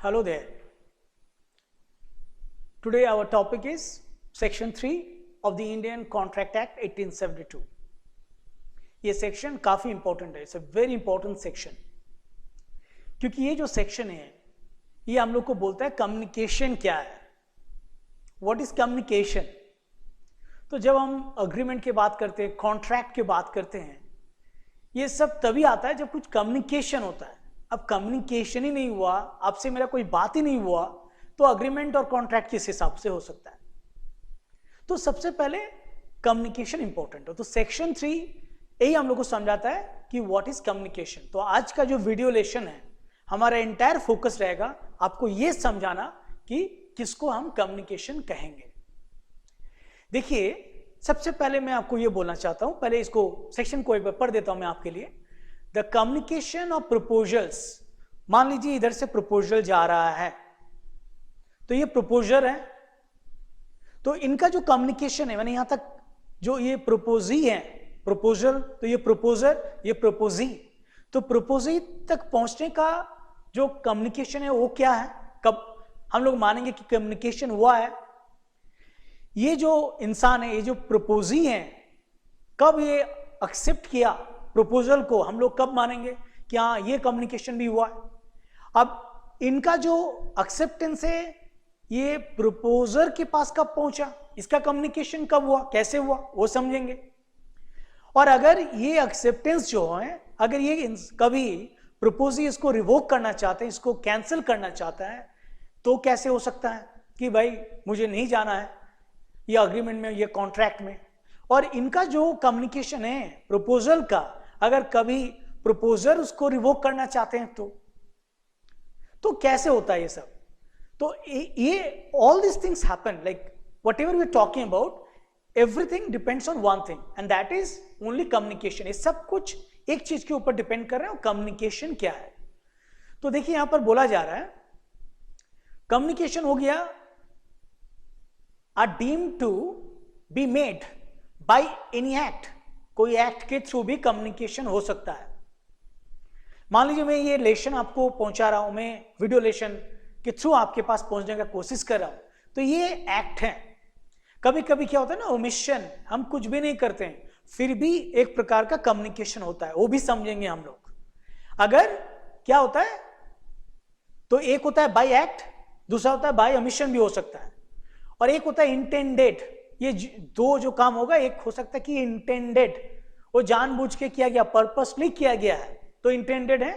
Hello there. Today our topic is Section 3 of the Indian Contract Act 1872. ये section काफ़ी important है, it's a very important section, क्योंकि ये जो section है ये हम लोग को बोलता है कम्युनिकेशन क्या है, व्हाट इज कम्युनिकेशन। तो जब हम अग्रीमेंट की बात करते हैं, कॉन्ट्रैक्ट की बात करते हैं, ये सब तभी आता है जब कुछ कम्युनिकेशन होता है। अब कम्युनिकेशन ही नहीं हुआ, आपसे मेरा कोई बात ही नहीं हुआ, तो अग्रीमेंट और कॉन्ट्रैक्ट किस हिसाब से हो सकता है। तो सबसे पहले कम्युनिकेशन इंपॉर्टेंट हो, तो सेक्शन 3 यही हम लोग को समझाता है कि व्हाट इज कम्युनिकेशन। तो आज का जो वीडियो लेशन है हमारा एंटायर फोकस रहेगा आपको ये समझाना कि किसको हम कम्युनिकेशन कहेंगे। देखिए, सबसे पहले मैं आपको ये बोलना चाहता हूं, पहले इसको सेक्शन को एक बार पढ़ देता हूं मैं आपके लिए। द कम्युनिकेशन ऑफ प्रपोजल्स, मान लीजिए इधर से प्रपोजल जा रहा है, तो ये प्रपोजर है, तो इनका जो कम्युनिकेशन है, मैंने यहां तक जो ये प्रपोजी है, प्रपोजल, तो ये प्रपोजर, ये प्रपोजी, तो प्रपोजी तक पहुंचने का जो कम्युनिकेशन है वो क्या है, कब हम लोग मानेंगे कि कम्युनिकेशन हुआ है। ये जो इंसान है, ये जो प्रपोजी है, कब ये एक्सेप्ट किया प्रपोजल को, हम लोग कब मानेंगे कि हाँ ये कम्युनिकेशन भी हुआ है। अब इनका जो एक्सेप्टेंस है ये प्रपोजर के पास कब पहुंचा, इसका कम्युनिकेशन कब हुआ, कैसे हुआ, वो समझेंगे। और अगर ये एक्सेप्टेंस जो है, अगर ये कभी प्रपोजी इसको रिवोक करना चाहते हैं, इसको कैंसिल करना चाहता है, तो कैसे हो सकता है कि भाई मुझे नहीं जाना है ये अग्रीमेंट में, ये कॉन्ट्रैक्ट में। और इनका जो कम्युनिकेशन है प्रपोजल का, अगर कभी प्रपोजर उसको रिवोक करना चाहते हैं तो कैसे होता है ये सब। तो ये all this things happen, like whatever we are talking about, everything depends on one thing and that is only communication. ये सब कुछ एक चीज के ऊपर डिपेंड कर रहे हैं, कम्युनिकेशन क्या है। तो देखिए यहां पर बोला जा रहा है कम्युनिकेशन हो गया are deemed to be made by any act, कोई एक्ट के थ्रू भी कम्युनिकेशन हो सकता है। मान लीजिए मैं ये लेशन आपको पहुंचा रहा हूं, मैं वीडियो लेशन के थ्रू आपके पास पहुंचने का कोशिश कर रहा हूं, तो ये एक्ट है। कभी कभी क्या होता है ना, ओमिशन, हम कुछ भी नहीं करते हैं फिर भी एक प्रकार का कम्युनिकेशन होता है, वो भी समझेंगे हम लोग। अगर क्या होता है, तो एक होता है बाय एक्ट, दूसरा होता है बाय ओमिशन भी हो सकता है, और एक होता है इंटेंडेड। ये दो जो काम होगा, एक हो सकता है कि इंटेंडेड, वो जानबूझ के किया गया, पर्पसली किया गया है, तो इंटेंडेड है,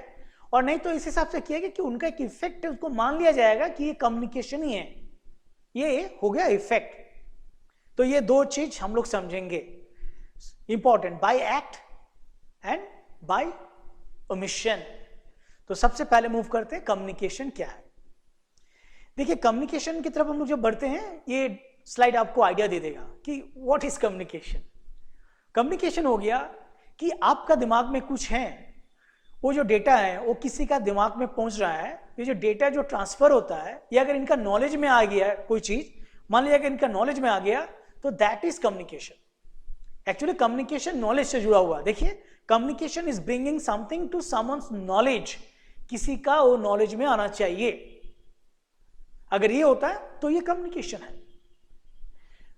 और नहीं तो इस हिसाब से किया गया कि उनका एक इफेक्ट है, उसको मान लिया जाएगा कि ये कम्युनिकेशन ही है, ये हो गया इफेक्ट। तो ये दो चीज हम लोग समझेंगे important, by act and by omission. तो सबसे पहले मूव करते हैं कम्युनिकेशन क्या है। देखिए कम्युनिकेशन की तरफ हम लोग जब बढ़ते हैं, ये स्लाइड आपको आइडिया दे देगा कि व्हाट इज कम्युनिकेशन। कम्युनिकेशन हो गया कि आपका दिमाग में कुछ है, वो जो डेटा है वो किसी का दिमाग में पहुंच रहा है, ये जो डेटा जो ट्रांसफर होता है, या अगर इनका नॉलेज में आ गया है कोई चीज, मान लीजिए अगर इनका नॉलेज में आ गया, तो that is communication. Actually communication knowledge से जुड़ा हुआ है। देखिए communication is bringing something to someone's knowledge, किसी का वो नॉलेज में आना चाहिए। अगर ये होता है तो ये कम्युनिकेशन है।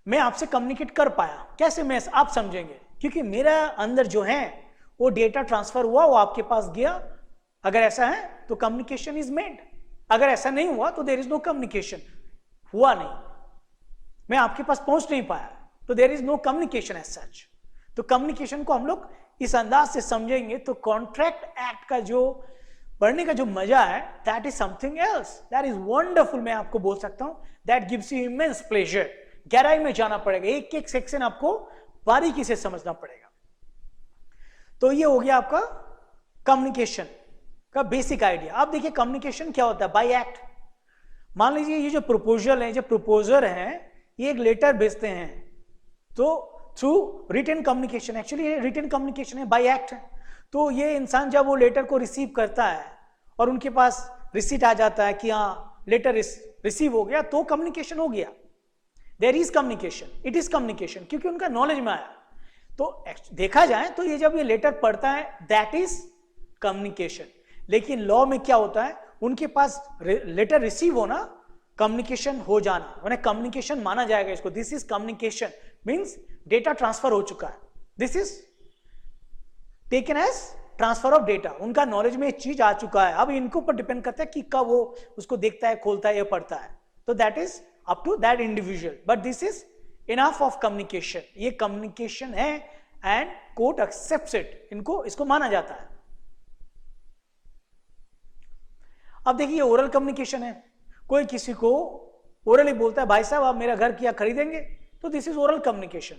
मैं आपसे कम्युनिकेट कर पाया, कैसे, मैं आप समझेंगे, क्योंकि मेरा अंदर जो है वो डेटा ट्रांसफर हुआ, वो आपके पास गया। अगर ऐसा है तो कम्युनिकेशन इज मेड, अगर ऐसा नहीं हुआ तो देयर इज नो कम्युनिकेशन, हुआ नहीं, मैं आपके पास पहुंच नहीं पाया, तो there is no communication as such. तो कम्युनिकेशन को हम लोग इस अंदाज से समझेंगे तो कॉन्ट्रैक्ट एक्ट का जो पढ़ने का जो मजा है, that is something else, that is wonderful. मैं आपको बोल सकता हूं that gives you immense pleasure. गहराई में जाना पड़ेगा, एक एक सेक्शन आपको बारीकी से समझना पड़ेगा। तो ये हो गया आपका कम्युनिकेशन का बेसिक आइडिया। अब देखिए कम्युनिकेशन क्या होता है, बाय एक्ट। मान लीजिए ये जो प्रपोजल है, जो प्रपोजर है, ये एक लेटर भेजते हैं, तो थ्रू रिटन कम्युनिकेशन, एक्चुअली ये रिटन कम्युनिकेशन है, बाय एक्ट है। तो ये इंसान जब वो लेटर को रिसीव करता है और उनके पास रिसीट आ जाता है कि हाँ लेटर रिसीव हो गया, तो कम्युनिकेशन हो गया, there is communication, it is communication, क्योंकि उनका नॉलेज में आया। तो देखा जाए तो ये जब ये लेटर पढ़ता है, दैट इज कम्युनिकेशन। लेकिन लॉ में क्या होता है, उनके पास लेटर रिसीव होना कम्युनिकेशन हो जाना, मैंने कम्युनिकेशन माना जाएगा इसको। This is communication means data transfer हो चुका है, this is taken as transfer of data. उनका नॉलेज में एक चीज आ चुका है, अब इनके ऊपर डिपेंड करता है कि कब वो उसको देखता है, खोलता है या पढ़ता है, तो that is up to that individual, but this is enough of communication, ये कम्युनिकेशन है एंड कोर्ट एक्सेप्ट्स इट, इनको इसको माना जाता है। अब देखिए ओरल कम्युनिकेशन है, कोई किसी को ओरली बोलता है भाई साहब आप मेरा घर क्या खरीदेंगे, तो दिस इज ओरल कम्युनिकेशन,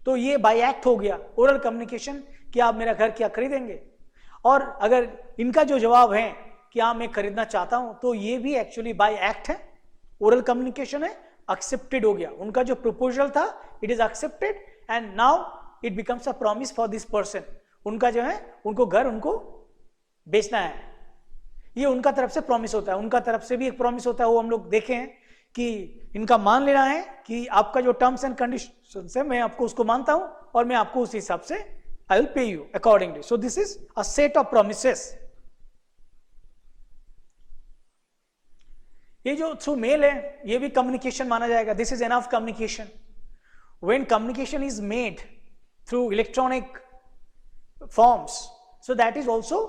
तो ये बाय एक्ट हो गया ओरल कम्युनिकेशन कि आप मेरा घर क्या खरीदेंगे। और अगर इनका जो जवाब है कि हाँ मैं खरीदना चाहता हूं, तो ये भी एक्चुअली बाय एक्ट है, ओरल कम्युनिकेशन है, एक्सेप्टेड हो गया। उनका जो प्रपोजल था it is accepted and now it becomes a promise for this person. उनका जो है उनको घर उनको बेचना है, ये उनका तरफ से प्रॉमिस होता है। उनका तरफ से भी एक प्रॉमिस होता है, वो हम लोग देखे हैं कि इनका मान लेना है कि आपका जो टर्म्स एंड कंडीशन है मैं आपको उसको मानता हूं और मैं आपको उस हिसाब से I will pay you accordingly. So this is a set of promises. ये जो थ्रू मेल है ये भी कम्युनिकेशन माना जाएगा, this is enough communication. When communication is made through electronic forms, so that is also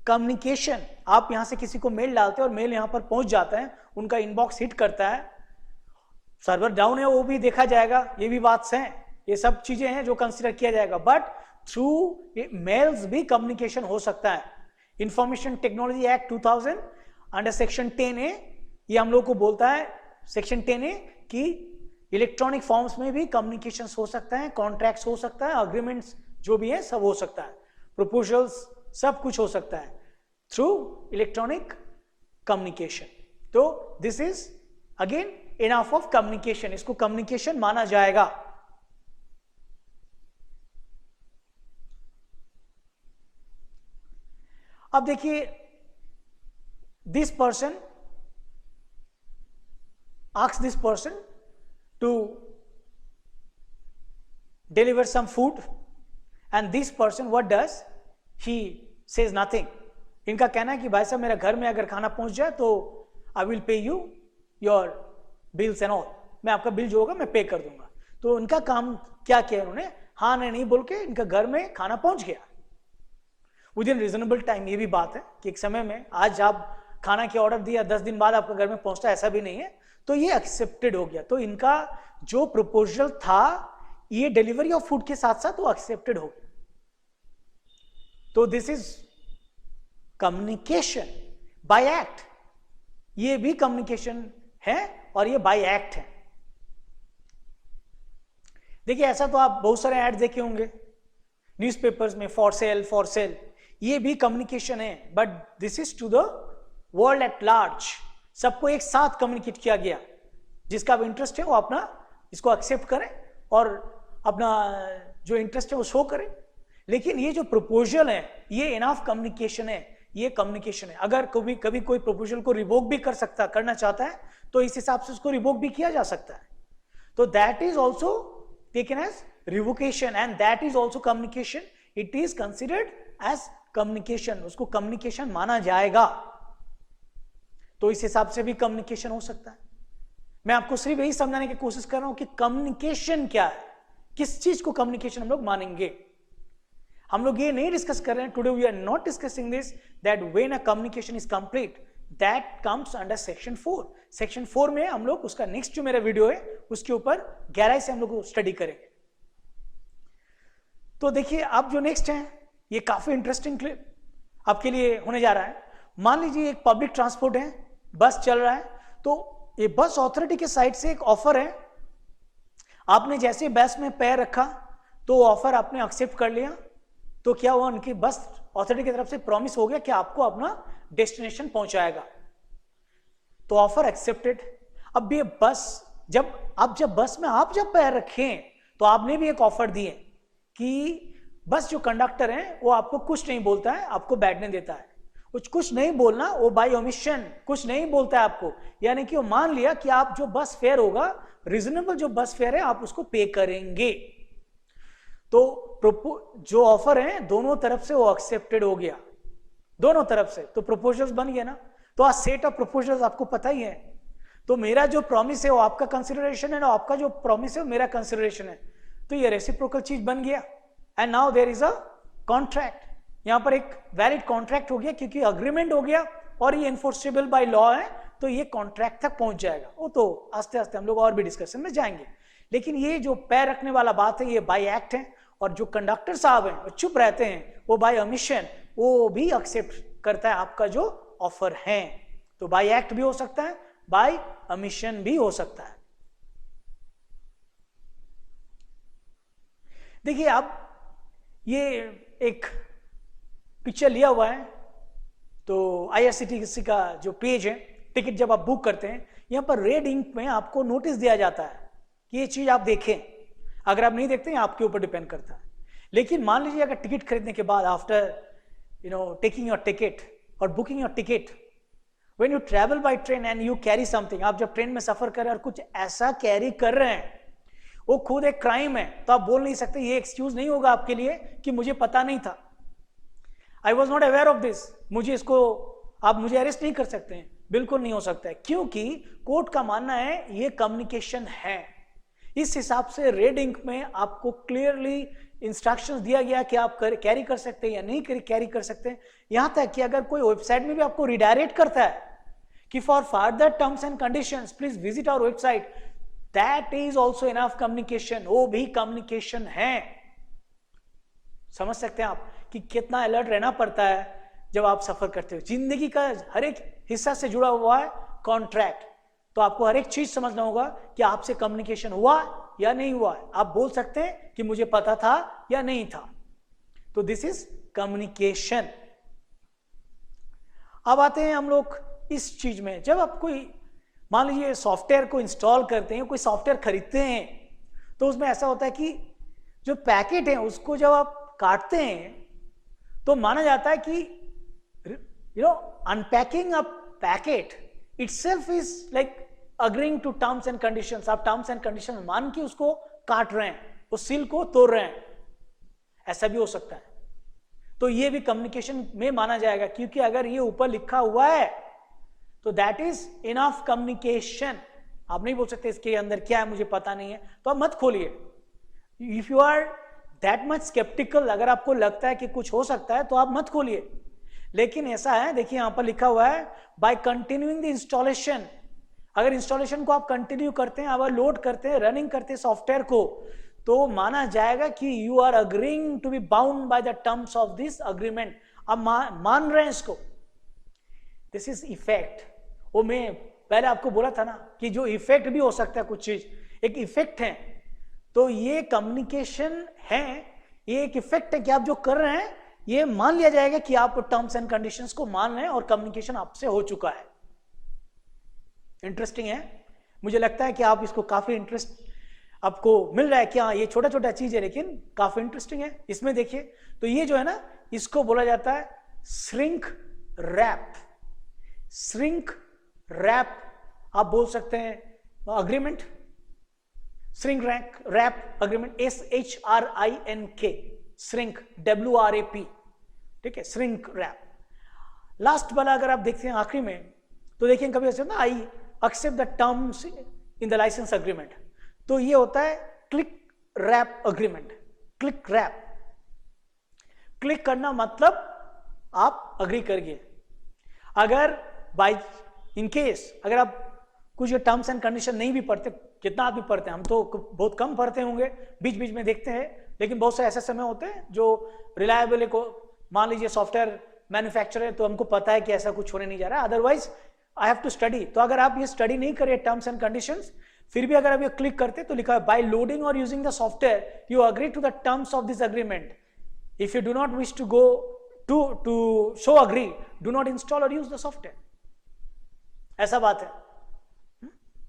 communication. आप यहां से किसी को मेल डालते हैं और मेल यहां पर पहुंच जाता है, उनका इनबॉक्स हिट करता है, सर्वर डाउन है वो भी देखा जाएगा, ये भी बात है, ये सब चीजें हैं जो कंसीडर किया जाएगा। बट थ्रू मेल्स भी कम्युनिकेशन हो सकता है। Information technology act 2000 under section 10A ये हम लोग को बोलता है, सेक्शन 10A कि इलेक्ट्रॉनिक फॉर्म्स में भी कम्युनिकेशन हो सकता है, कॉन्ट्रैक्ट्स हो सकता है, अग्रीमेंट्स जो भी है सब हो सकता है, प्रपोजल्स सब कुछ हो सकता है थ्रू इलेक्ट्रॉनिक कम्युनिकेशन। तो this is again enough of communication, इसको कम्युनिकेशन माना जाएगा। अब देखिए this person asks this person to deliver some food and this person what does, he says nothing. इनका कहना है कि भाई साहब मेरा घर में अगर खाना पहुंच जाए तो I will pay you your bills and all, मैं आपका बिल जो होगा मैं पे कर दूंगा। तो इनका काम क्या किया उन्होंने, हाँ नहीं बोल के इनका घर में खाना पहुंच गया विद इन रीजनेबल टाइम। ये भी बात है कि एक समय में आज आप खाना के ऑर्डर दिया 10 दिन बाद आपका घर में पहुंचता है, ऐसा भी नहीं है, तो ये एक्सेप्टेड हो गया। तो इनका जो प्रपोजल था ये डिलीवरी ऑफ फूड के साथ साथ वो एक्सेप्टेड हो गया। तो this is communication bye act, ये भी कम्युनिकेशन है और ये बाय एक्ट है। देखिए ऐसा तो आप बहुत सारे ऐड देखे होंगे न्यूज़पेपर्स में, फॉर सेल, ये भी कम्युनिकेशन है, but this is to the world at large, सबको एक साथ कम्युनिकेट किया गया। जिसका भी इंटरेस्ट है वो अपना इसको एक्सेप्ट करें और अपना जो इंटरेस्ट है वो शो करें। लेकिन ये जो प्रपोजल है ये इनफ कम्युनिकेशन है, ये कम्युनिकेशन है। अगर कभी कोई प्रपोजल को रिवोक भी करना चाहता है तो इस हिसाब से उसको रिवोक भी किया जा सकता है। तो that is also taken as revocation and that is also communication, it is considered as communication, उसको कम्युनिकेशन माना जाएगा। तो इस हिसाब से भी कम्युनिकेशन हो सकता है। मैं आपको सिर्फ यही समझाने की कोशिश कर रहा हूं कि कम्युनिकेशन क्या है, किस चीज को कम्युनिकेशन हम लोग मानेंगे। हम लोग ये नहीं डिस्कस कर रहे हैं, today we are not discussing this that when a communication is complete that comes under section 4। Section 4 में हम लोग उसका नेक्स्ट जो मेरा वीडियो है उसके ऊपर गहराई से हम लोग स्टडी करेंगे। तो देखिए अब जो नेक्स्ट है ये काफी इंटरेस्टिंग क्लिप आपके लिए होने जा रहा है। मान लीजिए एक पब्लिक ट्रांसपोर्ट है, बस चल रहा है, तो ये बस अथॉरिटी के साइड से एक ऑफर है, आपने जैसे बस में पैर रखा तो ऑफर आपने एक्सेप्ट कर लिया, तो क्या हुआ, उनकी बस अथॉरिटी की तरफ से प्रॉमिस हो गया कि आपको अपना डेस्टिनेशन पहुंचाएगा, तो ऑफर एक्सेप्टेड। अब ये बस जब बस में आप जब पैर रखें तो आपने भी एक ऑफर दिए कि बस जो कंडक्टर है वो आपको कुछ नहीं बोलता है, आपको बैठने देता है। कुछ नहीं बोलना, वो बाय ओमिशन कुछ नहीं बोलता है आपको, यानी कि वो मान लिया कि आप जो बस फेयर होगा, रीजनेबल जो बस फेयर है, आप उसको पे करेंगे। तो जो ऑफर है दोनों तरफ से वो एक्सेप्टेड हो गया, दोनों तरफ से, तो प्रपोजल्स बन गया ना। तो आज सेट ऑफ प्रपोजल्स आपको पता ही है, तो मेरा जो प्रॉमिस है वो आपका कंसिडरेशन है ना, आपका जो प्रॉमिस है वो मेरा कंसिडरेशन है, तो ये रेसिप्रोकल चीज बन गया। And now there is a contract, यहां पर एक वैलिड कॉन्ट्रैक्ट हो गया क्योंकि अग्रीमेंट हो गया और ये एनफोर्सेबल बाय लॉ है, तो ये कॉन्ट्रैक्ट तक पहुंच जाएगा। वो तो आस्ते आस्ते हम लोग और भी डिस्कशन में जाएंगे, लेकिन ये जो पैर रखने वाला बात है ये बाय एक्ट है, और जो कंडक्टर साहब हैं वो चुप रहते हैं, वो बाय ओमिशन वो भी एक्सेप्ट करता है आपका जो ऑफर है। तो बाय एक्ट भी हो सकता है, बाय ओमिशन भी हो सकता है। देखिए आप ये एक पिक्चर लिया हुआ है, तो IRCTC का जो पेज है, टिकट जब आप बुक करते हैं यहां पर रेड इंक में आपको नोटिस दिया जाता है कि ये चीज आप देखें। अगर आप नहीं देखते हैं आपके ऊपर डिपेंड करता है, लेकिन मान लीजिए अगर टिकट खरीदने के बाद आफ्टर टेकिंग योर टिकट और booking your ticket, when you travel by train and you carry something, आप जब ट्रेन में सफर कर रहे हैं और कुछ ऐसा कैरी कर रहे हैं वो खुद एक क्राइम है, तो आप बोल नहीं सकते, ये एक्सक्यूज नहीं होगा आपके लिए कि मुझे पता नहीं था, I was not aware of this, मुझे इसको आप मुझे अरेस्ट नहीं कर सकते हैं, बिल्कुल नहीं हो सकता है, क्योंकि कोर्ट का मानना है ये कम्युनिकेशन है। इस हिसाब से रेड इंक में आपको क्लियरली इंस्ट्रक्शंस दिया गया कि आप कैरी कर सकते हैं या नहीं कैरी कर सकते हैं। यहां तक कि अगर कोई वेबसाइट में भी आपको रिडायरेक्ट करता है कि for further terms and conditions please visit our website, that is also enough communication, वो भी कम्युनिकेशन है। समझ सकते हैं आप कि कितना अलर्ट रहना पड़ता है जब आप सफर करते हो। जिंदगी का हर एक हिस्सा से जुड़ा हुआ है कॉन्ट्रैक्ट, तो आपको हर एक चीज समझना होगा कि आपसे कम्युनिकेशन हुआ या नहीं हुआ है। आप बोल सकते हैं कि मुझे पता था या नहीं था, तो दिस इज कम्युनिकेशन। अब आते हैं हम लोग इस चीज में, जब आप कोई मान लीजिए सॉफ्टवेयर को इंस्टॉल करते हैं, कोई सॉफ्टवेयर खरीदते हैं, तो उसमें ऐसा होता है कि जो पैकेट है उसको जब आप काटते हैं तो माना जाता है कि unpacking a packet itself is like agreeing to terms and conditions. आप टर्म्स एंड कंडीशन मान के उसको काट रहे हैं, उस सील को तोड़ रहे हैं, ऐसा भी हो सकता है। तो ये भी कम्युनिकेशन में माना जाएगा, क्योंकि अगर ये ऊपर लिखा हुआ है तो दैट इज इनफ कम्युनिकेशन। आप नहीं बोल सकते इसके अंदर क्या है मुझे पता नहीं है, तो आप मत खोलिए। If you are that much sceptical, अगर आपको लगता है कि कुछ हो सकता है तो आप मत खोलिए। लेकिन ऐसा है, देखिए यहां पर लिखा हुआ है बाय कंटिन्यूइंग द इंस्टॉलेशन। अगर इंस्टॉलेशन को आप कंटिन्यू करते हैं, अगर लोड करते हैं, रनिंग करते हैं सॉफ्टवेयर को, तो माना जाएगा कि you are agreeing to be bound by the terms of this agreement. आप मान रहे हैं इसको, दिस इज इफेक्ट। वो मैं पहले आपको बोला था ना कि जो इफेक्ट भी हो सकता है, कुछ चीज एक इफेक्ट है, तो ये कम्युनिकेशन है, ये एक इफेक्ट है कि आप जो कर रहे हैं ये मान लिया जाएगा कि आप टर्म्स एंड कंडीशंस को मान रहे हैं और कम्युनिकेशन आपसे हो चुका है। इंटरेस्टिंग है, मुझे लगता है कि आप इसको काफी इंटरेस्ट आपको मिल रहा है कि हाँ ये छोटा छोटा चीज है लेकिन काफी इंटरेस्टिंग है। इसमें देखिए तो ये जो है ना, इसको बोला जाता है श्रिंक रैप। श्रिंक रैप आप बोल सकते हैं agreement, shrink wrap agreement, SHRINK, shrink WRAP, ठीक है, श्रिंक रैप। लास्ट वाला अगर आप देखते हैं आखिरी में, तो देखिए कभी ऐसे ना, I accept the terms in the licence agreement, तो ये होता है click wrap agreement. Click wrap, click करना मतलब आप अग्री करिए। अगर बाय इन केस अगर आप कुछ टर्म्स एंड कंडीशन नहीं भी पढ़ते, कितना आदमी पढ़ते हैं, हम तो बहुत कम पढ़ते होंगे, बीच बीच में देखते हैं, लेकिन बहुत से ऐसे समय होते हैं जो रिलायबल को, मान लीजिए सॉफ्टवेयर मैन्युफैक्चरर है तो हमको पता है कि ऐसा कुछ होने नहीं जा रहा है, otherwise I have to study. तो अगर आप ये स्टडी नहीं करें टर्म्स एंड कंडीशंस, फिर भी अगर आप ये क्लिक करते तो लिखा है by loading or using the software you agree to the terms of this agreement. If you do not wish to go to show agree, do not install or use the software, ऐसा बात है।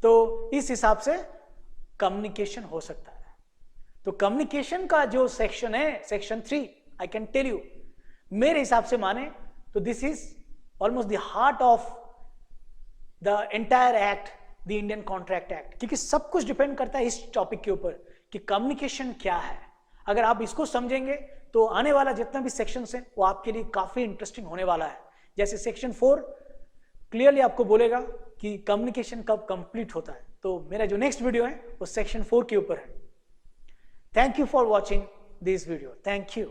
तो इस हिसाब से communication हो सकता है। तो कम्युनिकेशन का जो सेक्शन है, section 3, I can tell you, मेरे हिसाब से माने तो this is almost the heart of the entire act, the Indian contract act, क्योंकि सब कुछ डिपेंड करता है इस टॉपिक के ऊपर कि कम्युनिकेशन क्या है। अगर आप इसको समझेंगे तो आने वाला जितना भी सेक्शन है वो आपके लिए काफी इंटरेस्टिंग होने वाला है। जैसे सेक्शन 4 क्लियरली आपको बोलेगा कि कम्युनिकेशन कब कंप्लीट होता है। तो मेरा जो नेक्स्ट वीडियो है वो सेक्शन 4 के ऊपर है। Thank you for watching this video. Thank you.